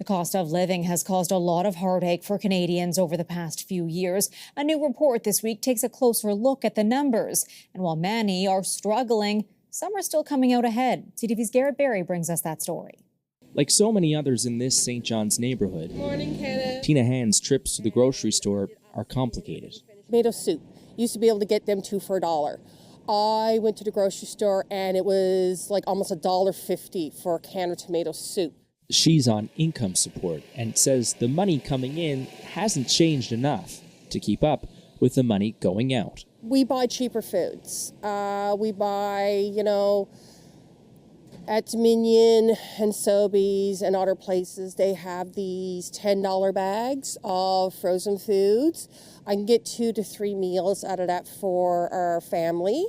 The cost of living has caused a lot of heartache for Canadians over the past few years. A new report this week takes a closer look at the numbers. And while many are struggling, some are still coming out ahead. CTV's Garrett Barry brings us that story. Like so many others in this St. John's neighborhood, Morning, Kenneth. Tina Hand's trips to the grocery store are complicated. Tomato soup. Used to be able to get them two for $1. I went to the grocery store and it was like almost $1.50 for a can of tomato soup. She's on income support and says the money coming in hasn't changed enough to keep up with the money going out. We buy cheaper foods. We buy, at Dominion and Sobeys and other places, they have these $10 bags of frozen foods. I can get 2 to 3 meals out of that for our family.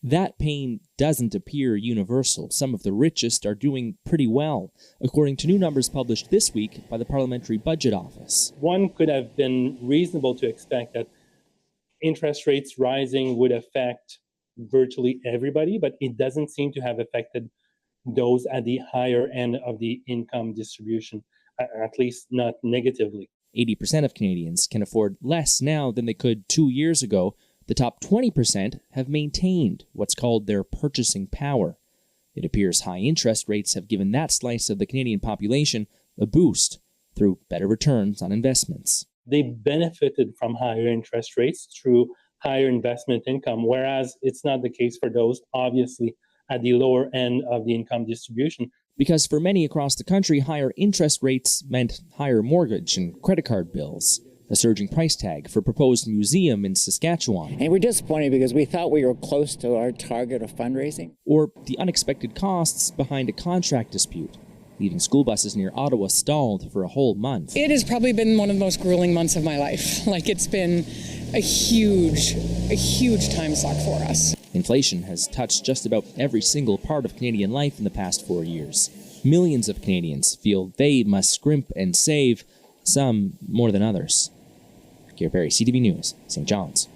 That pain doesn't appear universal. Some of the richest are doing pretty well, according to new numbers published this week by the Parliamentary Budget Office. One could have been reasonable to expect that interest rates rising would affect virtually everybody, but it doesn't seem to have affected those at the higher end of the income distribution, at least not negatively. 80% of Canadians can afford less now than they could 2 years ago. The top 20% have maintained what's called their purchasing power. It appears high interest rates have given that slice of the Canadian population a boost through better returns on investments. They benefited from higher interest rates through higher investment income, whereas it's not the case for those, obviously, at the lower end of the income distribution. Because for many across the country, higher interest rates meant higher mortgage and credit card bills, a surging price tag for a proposed museum in Saskatchewan. And we're disappointed because we thought we were close to our target of fundraising. Or the unexpected costs behind a contract dispute, leaving school buses near Ottawa stalled for a whole month. It has probably been one of the most grueling months of my life. It's been a huge time suck for us. Inflation has touched just about every single part of Canadian life in the past 4 years. Millions of Canadians feel they must scrimp and save, some more than others. Garrett Barry, CTV News, St. John's.